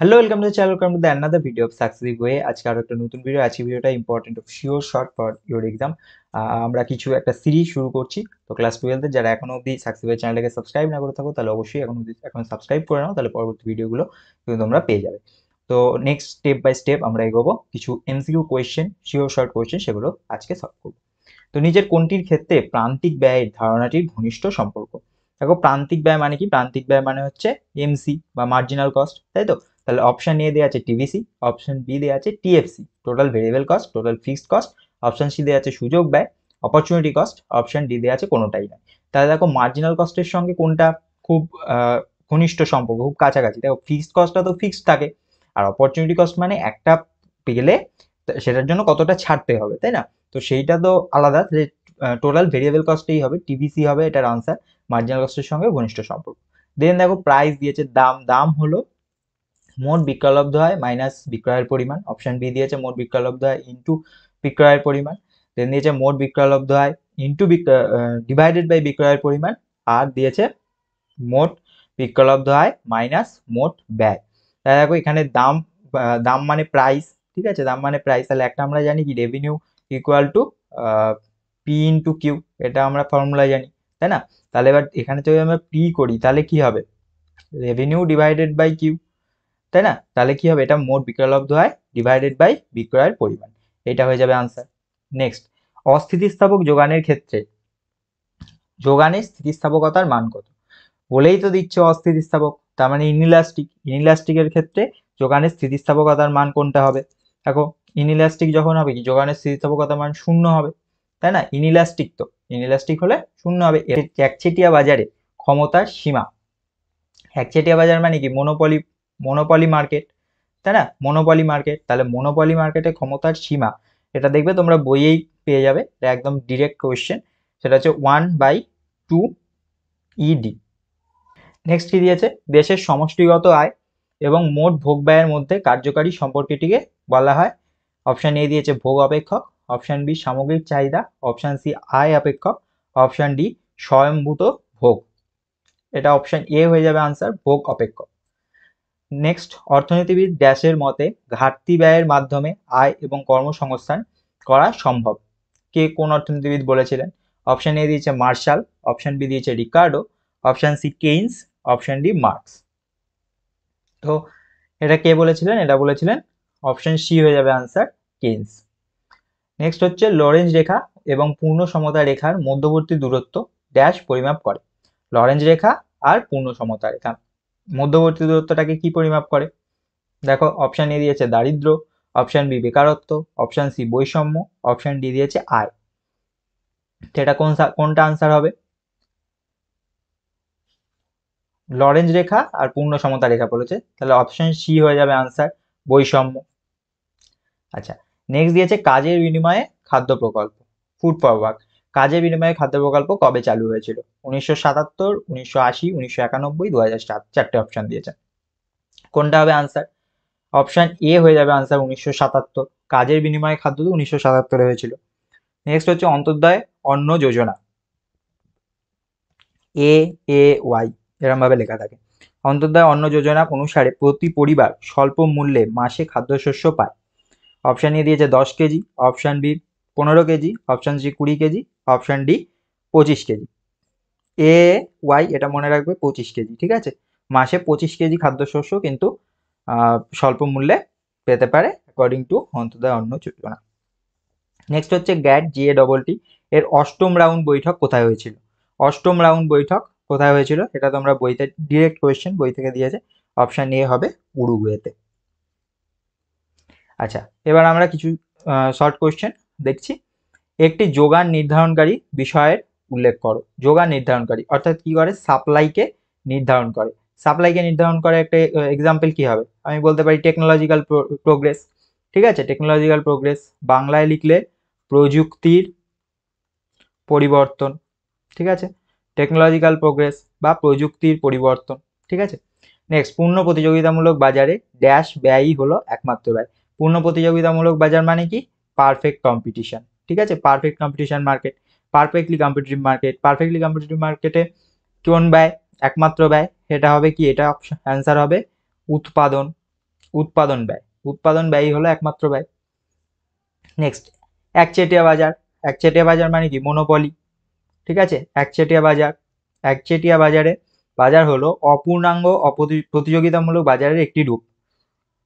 Hello, welcome to the channel, welcome to the another video of successive way. আজকে আরো একটা নতুন video আছে। ভিডিওটা important of sure short for your exam. আমরা কিছু একটা সিরিজ শুরু করছি। তো ক্লাস 12 এর যারা এখনো অবধি সাকসেসিভ ওয়ে চ্যানেলটাকে সাবস্ক্রাইব না করে থাকো তাহলে অবশ্যই এখন সাবস্ক্রাইব করে নাও, তাহলে পরবর্তী ভিডিওগুলো কিন্তু তোমরা পেয়ে যাবে। তো নেক্সট স্টেপ বাই স্টেপ আমরা এগোবো। কিছু MCQ question, sure short question, সেগুলো আজকে সলভ করবো। তো নিজের কোনটির ক্ষেত্রে প্রান্তিক ব্যয়ের ধারণাটির ঘনিষ্ঠ সম্পর্ক? দেখো, প্রান্তিক ব্যয় মানে কি? প্রান্তিক ব্যয় মানে হচ্ছে এমসি বা মার্জিনাল কস্ট, তাই তো? তাহলে অপশন এ দেওয়া আছে টিভিসি, অপশন বি দেওয়া আছে TFC, total variable cost, total fixed cost. Option C দেওয়া আছে সুযোগ ব্যয়, অপরচুনিটি কস্ট। অপশন ডি দেওয়া আছে কোনোটাই নয়। তাহলে দেখো, মার্জিনাল কস্টের সঙ্গে কোনটা খুব ঘনিষ্ঠ সম্পর্ক, খুব কাছাকাছি? দেখো, ফিক্সড কস্টটা তো ফিক্সড থাকে, আর অপরচুনিটি কস্ট মানে একটা পেলে সেটার জন্য কতটা ছাড়তে হবে, তাই না? তো সেইটা তো আলাদা, যে টোটাল ভেরিয়েবল কস্টেই হবে, টিভিসি হবে এটার আনসার, মার্জিনাল কস্টের সঙ্গে ঘনিষ্ঠ সম্পর্ক। দেন দেখো, প্রাইস দিয়েছে, দাম, দাম হলো মোট বিক্রয়লব্ধ আয় মাইনাস বিক্রয়ের পরিমাণ। অপশন বি দিয়েছে মোট বিক্রয়লব্ধ আয় ইন্টু বিক্রয়ের পরিমাণ। দেন দিয়েছে মোট বিক্রয়লব্ধ আয় ইন্টু ডিভাইডেড বাই বিক্রয়ের পরিমাণ। আর দিয়েছে মোট বিক্রয়লব্ধ আয় মাইনাস মোট ব্যয়। তাহলে দেখো, এখানে দাম, দাম মানে প্রাইস, ঠিক আছে? দাম মানে প্রাইস। তাহলে একটা আমরা জানি কি, revenue equal to P into Q, এটা আমরা ফর্মুলা জানি, তাই না? তাহলে এবার এখানে যদি আমরা পি করি তাহলে কি হবে? রেভিনিউ ডিভাইডেড বাই কিউ, তাই না? তাহলে কি হবে? এটা মোট বিক্রয়লব্ধ আয় ডিভাইডেড বাই বিক্রয়ের পরিমাণ, এটা হয়ে যাবে আনসার। নেক্সট, অস্থিতিস্থাপক যোগানের ক্ষেত্রে যোগানের স্থিতিস্থাপকতার মান কত? বলেই তো দিচ্ছে অস্থিতিস্থাপক, তার মানে ইনইলাস্টিক। ইনইলাস্টিকের ক্ষেত্রে যোগানের স্থিতিস্থাপকতার মান কোনটা হবে? দেখো, ইনইলাস্টিক যখন হবে কি, যোগানের স্থিতিস্থাপকতার মান শূন্য হবে, তাই না? ইনইলাস্টিক তো, ইনইলাস্টিক হলে শূন্য হবে। একচেটিয়া বাজারে ক্ষমতার সীমা। একচেটিয়া বাজার মানে কি? মনোপলি, মনোপলি মার্কেট, তাই না? Monopoly market. তাহলে মনোপলি মার্কেটে ক্ষমতার সীমা, এটা দেখবে তোমরা বইয়েই পেয়ে যাবে, এটা একদম ডিরেক্ট কোয়েশ্চেন। সেটা হচ্ছে 1/2 ED। নেক্সট কি দিয়েছে? দেশের সমষ্টিগত আয় এবং মোট ভোগ ব্যয়ের মধ্যে কার্যকারী সম্পর্কটিকে বলা হয়। অপশন এ দিয়েছে ভোগ অপেক্ষক, অপশন বি সামগ্রিক চাহিদা, অপশন সি আয় অপেক্ষক, অপশন ডি স্বয়ংভূত ভোগ। এটা অপশন এ হয়ে যাবে আনসার, ভোগ অপেক্ষক। নেক্সট, অর্থনীতিবিদ ড্যাশের মতে ঘাটতি ব্যয়ের মাধ্যমে আয় এবং কর্মসংস্থান করা সম্ভব। কে, কোন অর্থনীতিবিদ বলেছিলেন? অপশন এ দিয়েছে মার্শাল, অপশন বি দিয়েছে Ricardo, option C Keynes, option D Marx. তো এটা কে বলেছিলেন? এটা বলেছিলেন অপশন সি হয়ে যাবে আনসার, কেইন্স। নেক্সট হচ্ছে লরেঞ্জ রেখা এবং পূর্ণ সমতা রেখার মধ্যবর্তী দূরত্ব ড্যাশ পরিমাপ করে। লরেঞ্জ রেখা আর পূর্ণ সমতা রেখা মধ্যবর্তী দূরত্বটাকে কি পরিমাপ করে? দেখো, অপশন এ দিয়েছে দারিদ্র, অপশন বি বেকারত্ব, অপশন সি বৈষম্য, অপশন ডি দিয়েছে আয়। এটা কোনটা আনসার হবে? লরেঞ্জ রেখা আর পূর্ণ সমতা রেখা বলেছে, তাহলে অপশন সি হয়ে যাবে আনসার, বৈষম্য। আচ্ছা, নেক্সট দিয়েছে কাজের বিনিময়ে খাদ্য প্রকল্প, ফুড ফর ওয়ার্ক। কাজের বিনিময়ে খাদ্য প্রকল্প কবে চালু হয়েছিল? 1977, 1980, 1991, 2007, চারটে অপশন দিয়েছে। কোনটা হবে আনসার? অপশন এ হয়ে যাবে আনসার, 1977। কাজের বিনিময়ে খাদ্য তো 1977 হয়েছিল। নেক্সট হচ্ছে অন্তর্দয় অন্ন যোজনা, AAY এরম ভাবে লেখা থাকে। অন্তর্দয় অন্ন যোজনা অনুসারে প্রতি পরিবার স্বল্প মূল্যে মাসে খাদ্যশস্য পায়। অপশন এ দিয়েছে 10 kg, option B 15 kg, option C 20 kg, option D 25 kg. AAY এটা মনে রাখবে, 25 কেজি, ঠিক আছে? মাসে 25 কেজি খাদ্যশস্য কিন্তু স্বল্প মূল্যে পেতে পারে অ্যাকর্ডিং টু অন্তর্দয় অন্ন যোজনা। নেক্সট হচ্ছে GATT এর অষ্টম রাউন্ড বৈঠক কোথায় হয়েছিল? অষ্টম রাউন্ড বৈঠক কোথায় হয়েছিল? এটা তোমরা বইতে, ডিরেক্ট কোয়েশ্চেন, বই থেকে দিয়েছে। অপশন এ হবে উরুগুয়েতে। আচ্ছা, এবার আমরা কিছু শর্ট কোয়েশ্চেন দেখছি। একটি যোগান নির্ধারণকারী বিষয়ের উল্লেখ করো। যোগান নির্ধারণকারী অর্থাৎ কি করে? সাপ্লাইকে নির্ধারণ করে। সাপ্লাইকে নির্ধারণ করে একটা এক্সাম্পল কি হবে? আমি বলতে পারি টেকনোলজিক্যাল প্রোগ্রেস, ঠিক আছে? টেকনোলজিক্যাল প্রোগ্রেস বাংলায় লিখলে প্রযুক্তির পরিবর্তন, ঠিক আছে? টেকনোলজিক্যাল প্রোগ্রেস বা প্রযুক্তির পরিবর্তন, ঠিক আছে? নেক্সট, পূর্ণ প্রতিযোগিতামূলক বাজারে ড্যাশ ব্যয়ই হলো একমাত্র ব্যয়। পূর্ণ প্রতিযোগিতামূলক বাজার মানে কি? পারফেক্ট কম্পিটিশন, ঠিক আছে? Perfect competition market, perfectly competitive market. Perfectly competitive মার্কেটে কোন ব্যয় একমাত্র ব্যয়? এটা হবে কি? এটা অ্যান্সার হবে উৎপাদন, উৎপাদন ব্যয়, উৎপাদন ব্যয় হলো একমাত্র ব্যয়। নেক্সট, একচেটিয়া বাজার, একচেটিয়া বাজার মানে কি? মনোপলি, ঠিক আছে। একচেটিয়া বাজার, একচেটিয়া বাজার হলো অপূর্ণাঙ্গ প্রতিযোগিতামূলক বাজারের একটি রূপ।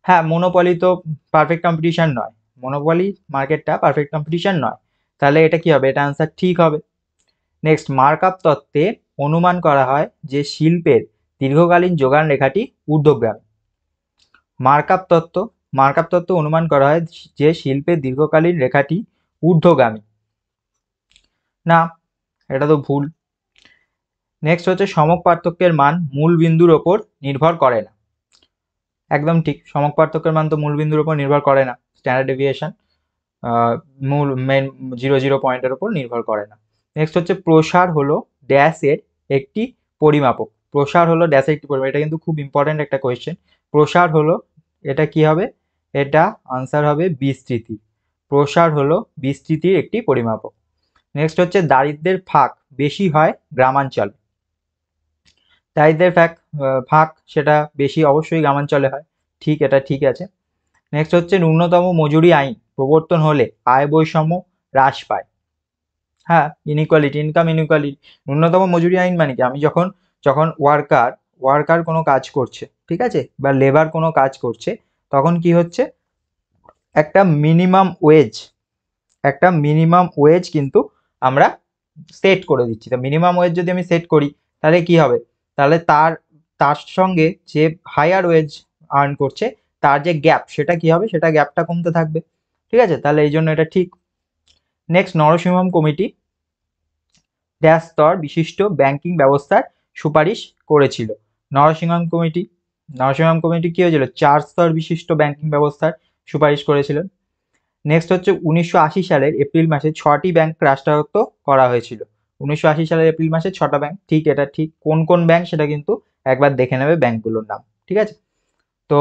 হ্যাঁ, মনোপলি তো পারফেক্ট কম্পিটিশন নয়, মনোপলি মার্কেটটা পারফেক্ট কম্পিটিশন নয়, তাহলে এটা কি হবে? এটা আনসার ঠিক হবে। নেক্সট, মার্কআপ তত্ত্বে অনুমান করা হয় যে শিল্পের দীর্ঘকালীন যোগান রেখাটি ঊর্ধ্বগামী। মার্কআপ তত্ত্ব অনুমান করা হয় যে শিল্পের দীর্ঘকালীন রেখাটি ঊর্ধ্বগামী। না, এটা তো ভুল। নেক্সট হচ্ছে সমক পার্থক্যের মান মূল বিন্দুর ওপর নির্ভর করে না। একদম ঠিক, সমক পার্থক্যের মান তো মূল বিন্দুর উপর নির্ভর করে না, স্ট্যান্ডার্ড ডেভিয়েশন মূল মেন 0 পয়েন্টের উপর নির্ভর করে না। নেক্সট হচ্ছে প্রসার হলো ড্যাশের একটি পরিমাপক। প্রসার হলো ড্যাশের একটি পরিমাপক, এটা কিন্তু খুব ইম্পর্টেন্ট একটা কোয়েশ্চেন। প্রসার হলো, এটা কি হবে? এটা আনসার হবে বিস্তৃতি। প্রসার হলো বিস্তৃতির একটি পরিমাপক। নেক্সট হচ্ছে দারিদ্র্যের ফাঁক বেশি হয় গ্রামাঞ্চলে। দারিদ্র্যের ফাঁক সেটা বেশি অবশ্যই গ্রামাঞ্চলে হয়, ঠিক, এটা ঠিক আছে। নেক্সট হচ্ছে ন্যূনতম মজুরি আইন প্রবর্তন হলে আয় বৈষম্য হ্রাস পায়। হ্যাঁ, ইনইকুয়ালিটি, ইনকাম ইনইকুয়ালিটি। ন্যূনতম মজুরি আইন মানে কি? আমি যখন যখন ওয়ার্কার কোনো কাজ করছে, ঠিক আছে, বা লেবার কোনো কাজ করছে, তখন কি হচ্ছে? একটা মিনিমাম ওয়েজ কিন্তু আমরা সেট করে দিচ্ছি। তো মিনিমাম ওয়েজ যদি আমি সেট করি, তাহলে কি হবে? তাহলে তার সঙ্গে যে হায়ার ওয়েজ আর্ন করছে, তার যে গ্যাপ, সেটা কি হবে? সেটা গ্যাপটা কমতে থাকবে, ঠিক আছে। তাহলে এই জন্য এটা ঠিক। নেক্সট, নরসিংহম কমিটি ড্যাশ স্তর বিশিষ্ট ব্যাংকিং ব্যবস্থার সুপারিশ করেছিল। নরসিংহম কমিটি কি হয়েছিল? 4 স্তর বিশিষ্ট ব্যাংকিং ব্যবস্থার সুপারিশ করেছিল। নেক্সট হচ্ছে 1980 সালের এপ্রিল মাসে 6টি ব্যাংক রাষ্ট্রায়ত্ত করা হয়েছিল। 1980 সালের এপ্রিল মাসে 6টা ব্যাংক, ঠিক, এটা ঠিক। কোন কোন ব্যাংক সেটা কিন্তু একবার দেখে নেবে ব্যাংকগুলোর নাম, ঠিক আছে। তো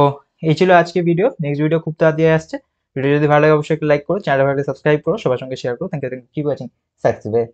এই ছিল আজকে ভিডিও। নেক্সট ভিডিও খুব তাড়াতাড়ি আসছে। ভিডিও যদি ভালো লাগে অবশ্যই একটা লাইক করো, চ্যানেল ভালো সাবস্ক্রাইব করো, সবার সঙ্গে শেয়ার করো। Thank you, keep watching success.